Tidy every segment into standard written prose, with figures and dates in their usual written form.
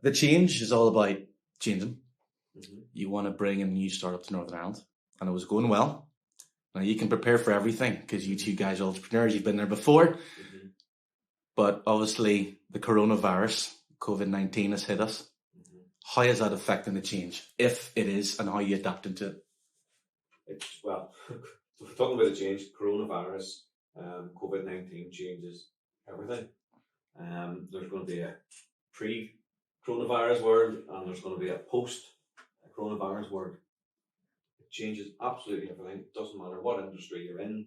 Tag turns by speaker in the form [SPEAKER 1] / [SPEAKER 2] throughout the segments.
[SPEAKER 1] The change is all about changing.
[SPEAKER 2] Mm-hmm.
[SPEAKER 1] You want to bring a new startup to Northern Ireland, and it was going well. Now you can prepare for everything because you two guys are entrepreneurs. You've been there before,
[SPEAKER 2] Mm-hmm.
[SPEAKER 1] but obviously the coronavirus, COVID-19, has hit us.
[SPEAKER 2] Mm-hmm.
[SPEAKER 1] How is that affecting the change, if it is, and how are you adapting to it?
[SPEAKER 2] Well, we're talking about the change. Coronavirus, COVID-19 changes everything. There's going to be a pre-coronavirus world, and there's going to be a post-coronavirus world. It changes absolutely everything. It doesn't matter what industry you're in.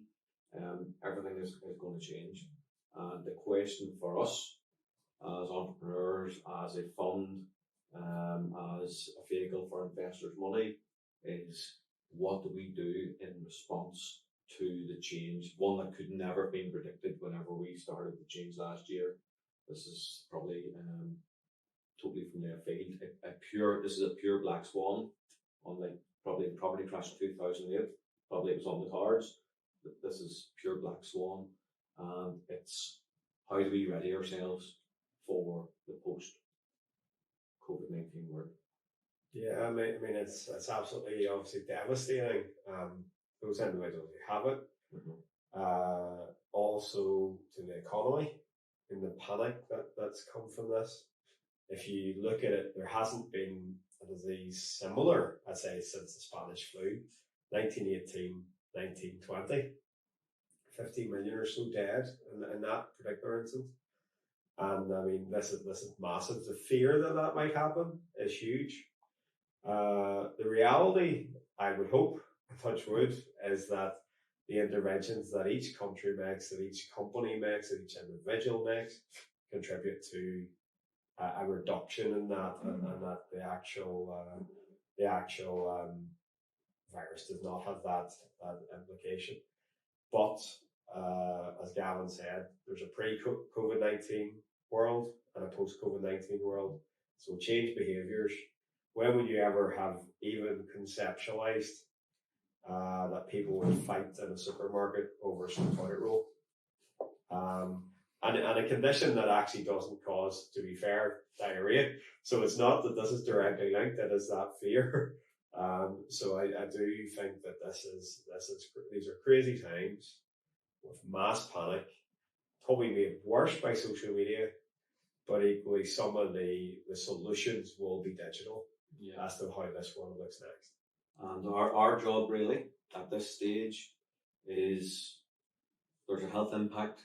[SPEAKER 2] Everything is going to change. And the question for us as entrepreneurs, as a fund, as a vehicle for investors' money, is what do we do in response to the change? One that could never have been predicted whenever we started the change last year. This is probably totally from left field. This is a pure black swan, unlike probably the property crash in 2008. Probably it was on the cards. This is pure black swan, and it's how do we ready ourselves for the post COVID-19 world?
[SPEAKER 3] Yeah, I mean, it's absolutely obviously devastating. Those individuals who have it, also to the economy and the panic that's come from this. If you look at it, there hasn't been a disease similar, I'd say, since the Spanish flu, 1918, 1920. 50 million or so dead in that particular instance. And I mean, this is massive. The fear that might happen is huge. The reality, I would hope, touch wood, is that the interventions that each country makes, that each company makes, that each individual makes, contribute to a reduction in that, and that the actual virus does not have that implication. But as Gavan said, there's a pre-COVID-19 world and a post-COVID-19 world. So change behaviours. When would you ever have even conceptualised that people would fight in a supermarket over some toilet roll? And a condition that actually doesn't cause, to be fair, diarrhea. So it's not that this is directly linked, it is that fear. So I do think that these are crazy times with mass panic, probably made worse by social media, but equally some of the solutions will be digital as to how this world looks next.
[SPEAKER 2] And our job really at this stage is there's a health impact.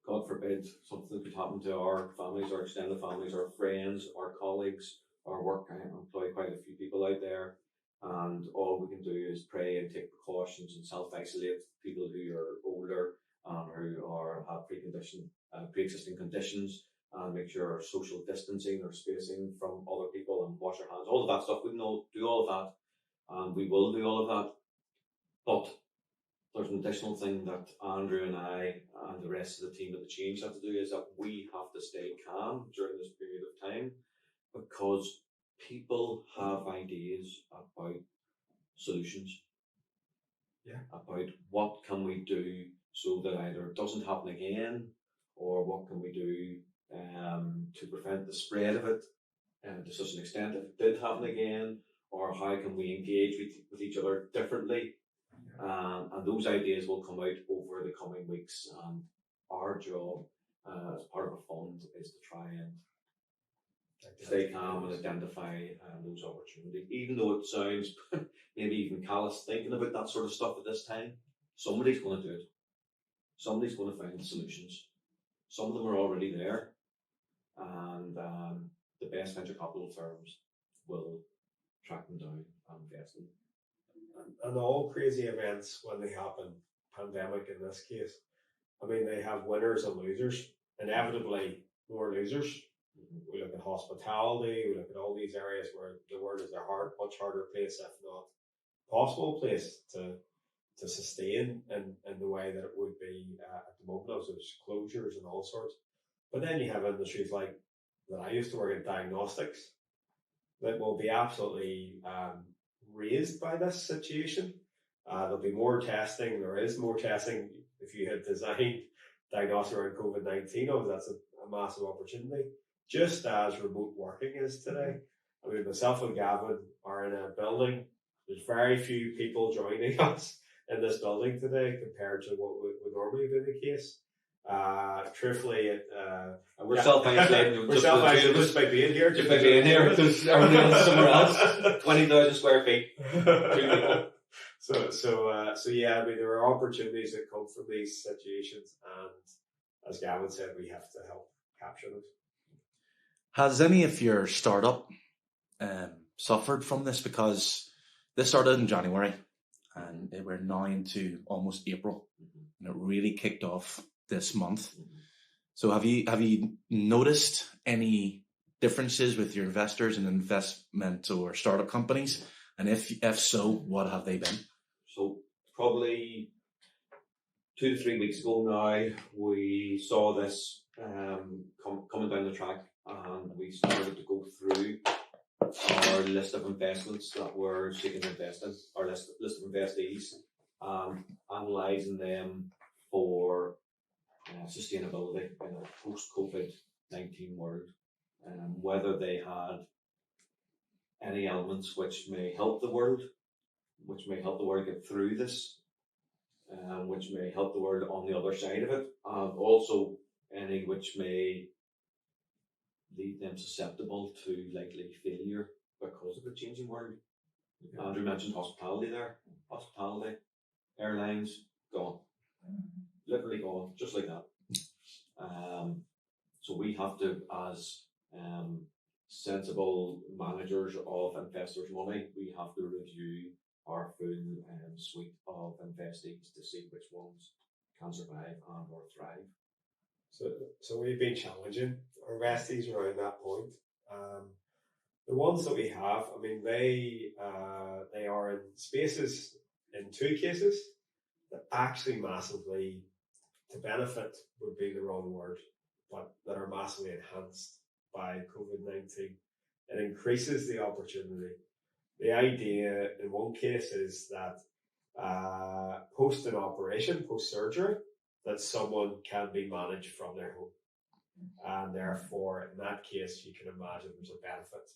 [SPEAKER 2] God forbid something could happen to our families, our extended families, our friends, our colleagues, our work. I employ quite a few people out there, and all we can do is pray and take precautions and self-isolate people who are older and who have pre-existing conditions, and make sure our social distancing or spacing from other people and wash our hands. All of that stuff, we can all do all of that, and we will do all of that. But there's an additional thing that Andrew and I and the rest of the team at the Change have to do, is that we have to stay calm during this period of time, because people have ideas about solutions.
[SPEAKER 3] Yeah.
[SPEAKER 2] About what can we do so that either it doesn't happen again, or what can we do to prevent the spread of it to such an extent if it did happen again, or how can we engage with each other differently. And those ideas will come out over the coming weeks, and our job as part of a fund is to try and stay calm and identify those opportunities. Even though it sounds maybe even callous thinking about that sort of stuff at this time, somebody's going to do it. Somebody's going to find the solutions. Some of them are already there, and the best venture capital firms will track them down and invest in them.
[SPEAKER 3] And all crazy events, when they happen, pandemic in this case, I mean, they have winners and losers, inevitably more losers. Mm-hmm. We look at hospitality, we look at all these areas where the world is a much harder place, if not possible place, to sustain in the way that it would be at the moment. Also, there's closures and all sorts. But then you have industries like that I used to work in, diagnostics, that will be absolutely raised by this situation. There'll be more testing. There is more testing. If you had designed diagnostics around COVID-19, that's a massive opportunity. just as remote working is today. I mean, myself and Gavan are in a building. There's very few people joining us in this building today compared to what would normally be the case. Truthfully,
[SPEAKER 2] we're self-isolating.
[SPEAKER 3] We're self-isolating just by being here.
[SPEAKER 2] Just by being here, because everyone else is somewhere else. 20,000 square feet. 2 people.
[SPEAKER 3] So yeah, I mean, there are opportunities that come from these situations, and as Gavin said, we have to help capture them.
[SPEAKER 1] Has any of your startup suffered from this? Because this started in January, and we're now into almost April, and it really kicked off this month. So have you noticed any differences with your investors in investment or startup companies? And if so, what have they been?
[SPEAKER 2] So probably 2 to 3 weeks ago now, we saw this coming down the track, and we started to go through our list of investments that we're seeking to invest in, our list of investees, analysing them for sustainability in a post-COVID-19 world, whether they had any elements which may help the world get through this, which may help the world on the other side of it, and also any which may leave them susceptible to likely failure because of the changing world. Yeah. Andrew mentioned hospitality there. Hospitality, airlines, gone. Literally gone, just like that. So we have to, as sensible managers of investors' money, we have to review our full suite of investees to see which ones can survive and or thrive.
[SPEAKER 3] So we've been challenging our investees around that point. The ones that we have, I mean, they are in spaces, in 2 cases, that actually massively, to benefit would be the wrong word, but that are massively enhanced by COVID-19. It increases the opportunity. The idea in one case is that post an operation, post-surgery, that someone can be managed from their home. And therefore, in that case, you can imagine there's a benefit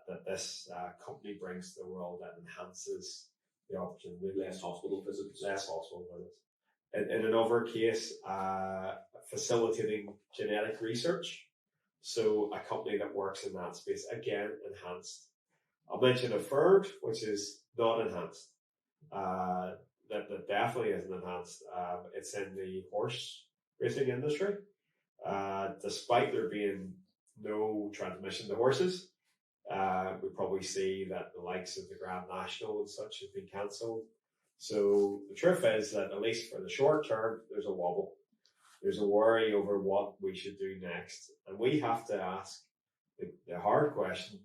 [SPEAKER 3] that this company brings to the world that enhances the opportunity.
[SPEAKER 2] Less hospital visits.
[SPEAKER 3] In another case, facilitating genetic research. So a company that works in that space, again, enhanced. I'll mention a third, which is not enhanced. That definitely isn't enhanced. It's in the horse racing industry. Despite there being no transmission to horses, we probably see that the likes of the Grand National and such have been cancelled. So the truth is that, at least for the short term, there's a wobble. There's a worry over what we should do next. And we have to ask the hard question,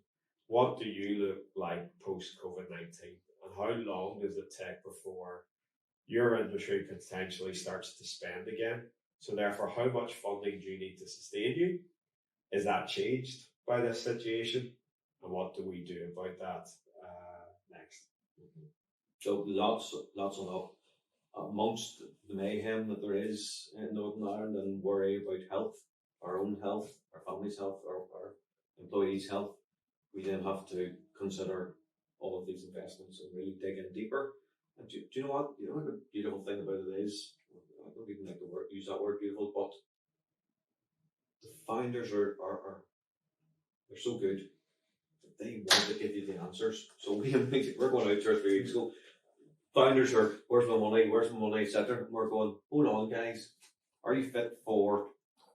[SPEAKER 3] what do you look like post-COVID-19? And how long does it take before your industry potentially starts to spend again? So therefore, how much funding do you need to sustain you? Is that changed by this situation? And what do we do about that next?
[SPEAKER 2] So lots of amongst the mayhem that there is in Northern Ireland and worry about health, our own health, our family's health, our employees' health, we then have to consider all of these investments and really dig in deeper. And do you know what? You know what the beautiful thing about it is? I don't even like to use that word beautiful, but the founders are they're so good that they want to give you the answers. So we're going out 2 or 3 weeks ago. Founders are, where's my money, etc. And we're going, hold on, guys. Are you fit for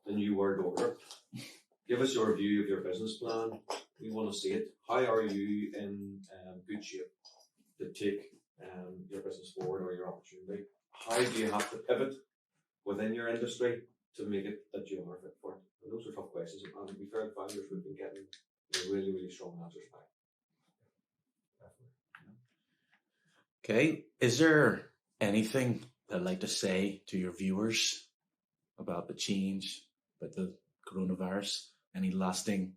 [SPEAKER 2] the new world order? Give us your view of your business plan. We want to see it. How are you in good shape to take your business forward or your opportunity? How do you have to pivot within your industry to make it that you are fit for it? And those are tough questions. And to be fair, the founders we've been getting really, really strong answers back.
[SPEAKER 1] Okay. Is there anything that I'd like to say to your viewers about the change, about the coronavirus? Any lasting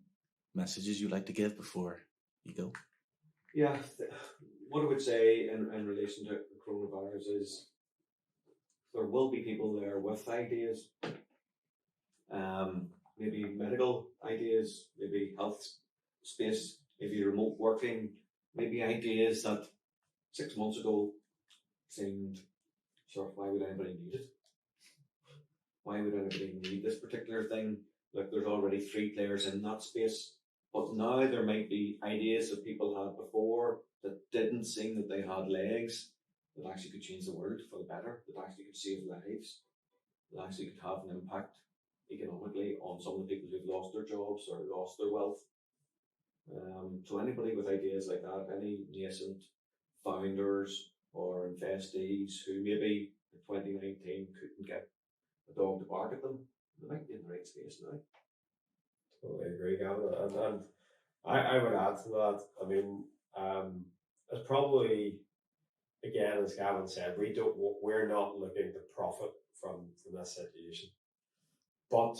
[SPEAKER 1] messages you'd like to give before you go?
[SPEAKER 2] Yeah, what I would say in relation to the coronavirus is there will be people there with ideas. maybe medical ideas, maybe health space, maybe remote working, maybe ideas that 6 months ago seemed, sure, why would anybody need it? Why would anybody need this particular thing? Like, there's already 3 players in that space. But now there might be ideas that people had before that didn't seem that they had legs, that actually could change the world for the better, that actually could save lives, that actually could have an impact economically on some of the people who've lost their jobs or lost their wealth. So anybody with ideas like that, any nascent founders or investees who maybe in 2019 couldn't get a dog to bark at them, they might be in the right space now.
[SPEAKER 3] Totally agree, Gavin. And I would add to that. I mean, it's probably, again, as Gavin said, we're not looking to profit from this situation, but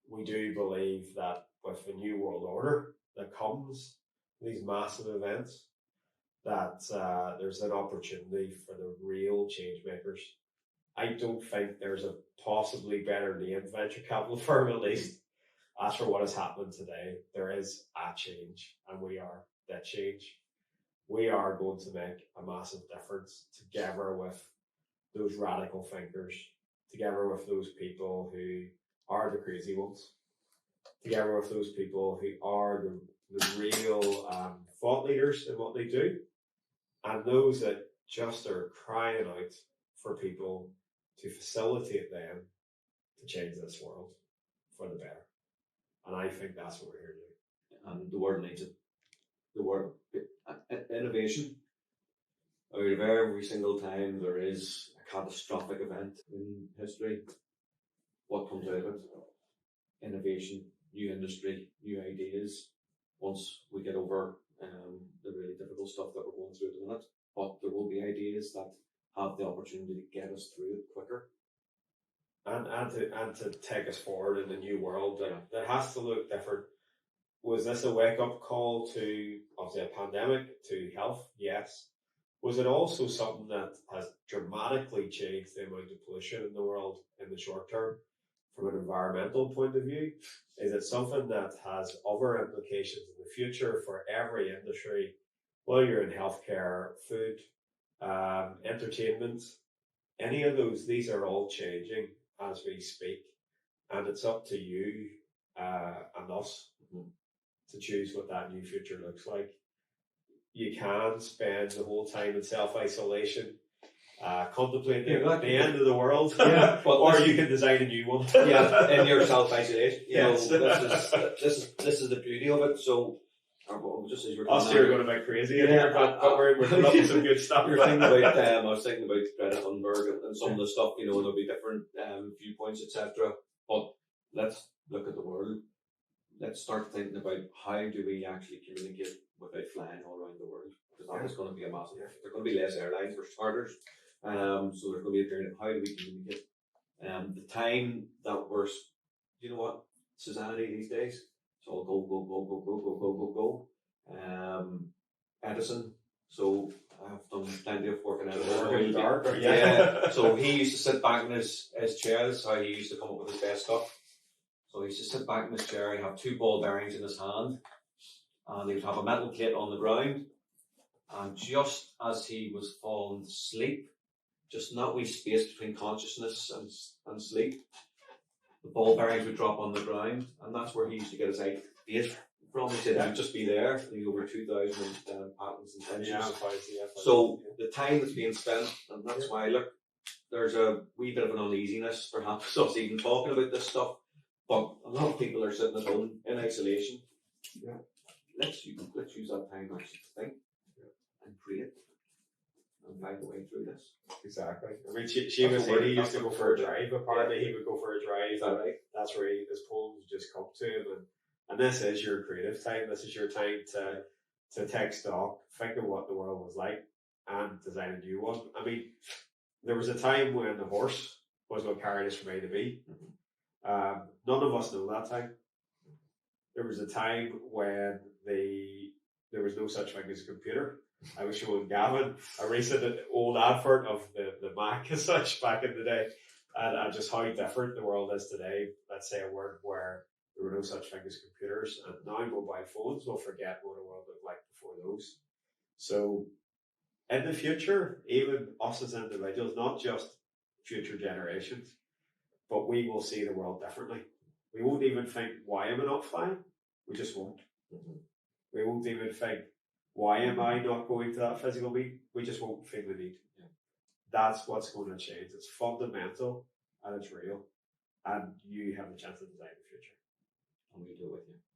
[SPEAKER 3] we do believe that with the new world order that comes, these massive events, that there's an opportunity for the real change makers. I don't think there's a possibly better named venture capital firm, at least, as for what is happening today. There is a change, and we are that change. We are going to make a massive difference together with those radical thinkers, together with those people who are the crazy ones, together with those people who are the real thought leaders in what they do, and those that just are crying out for people to facilitate them to change this world for the better. And I think that's what we're here to do.
[SPEAKER 2] And the world needs it. The world, innovation. Out of every single time there is a catastrophic event in history, what comes out of it? Innovation, new industry, new ideas. Once we get over the really difficult stuff that we're going through at the minute, but there will be ideas that have the opportunity to get us through it quicker.
[SPEAKER 3] And to take us forward in the new world that has to look different. Was this a wake-up call to, obviously, a pandemic, to health? Yes. Was it also something that has dramatically changed the amount of pollution in the world in the short term from an environmental point of view? Is it something that has other implications in the future for every industry, whether you're in healthcare, food, entertainment, any of those? These are all changing as we speak, and it's up to you and us to choose what that new future looks like. You can spend the whole time in self-isolation, contemplating the end of the world, or you can design a new one.
[SPEAKER 2] In your self-isolation. This is the beauty of it. So, just as you're
[SPEAKER 3] us here are going to be crazy in here, but we're up to some good stuff.
[SPEAKER 2] You're thinking about, I was thinking about Greta Thunberg and some of the stuff. There'll be different viewpoints, etc. But let's look at the world. Let's start thinking about how do we actually communicate without flying all around the world, because that is going to be a massive. There's going to be less airlines for starters, so there's going to be a period of how do we communicate. The time that we're, society these days, it's all go. Edison. So I've done plenty of work in Edison. So he used to sit back in his chair. That's how he used to come up with his best stuff. So he used to sit back in his chair, he'd have 2 ball bearings in his hand, and he would have a metal plate on the ground, and just as he was falling asleep, just in that wee space between consciousness and sleep, the ball bearings would drop on the ground, and that's where he used to get his ideas from. He said it would just be there. He over 2,000 patents and inventions. So the time that's being spent, and that's why, look, there's a wee bit of an uneasiness, perhaps, us even talking about this stuff. But a lot of people are sitting at home in isolation. Yeah. Let's use that time actually to think and create and find a way through this.
[SPEAKER 3] Exactly. I mean, she was saying he used to go for a drive. Apparently, he would go for a drive.
[SPEAKER 2] Is that right?
[SPEAKER 3] That's where his poems just come to him. And this is your creative time. This is your time to take stock, think of what the world was like, and design a new one. I mean, there was a time when the horse was what carried us from A to B. None of us know that time. There was a time when there was no such thing as a computer. I was showing Gavan a recent old advert of the Mac as such back in the day, and just how different the world is today. Let's say a world where There were no such thing as computers, and now mobile phones will forget what a world looked like before those. So, in the future, even us as individuals, not just future generations, but we will see the world differently. We won't even think, why am I not flying? We just won't. We won't even think, why am I not going to that physical meet? We just won't feel the need.
[SPEAKER 2] Yeah.
[SPEAKER 3] That's what's going to change. It's fundamental and it's real. And you have the chance to design the future.
[SPEAKER 2] And we do it with you.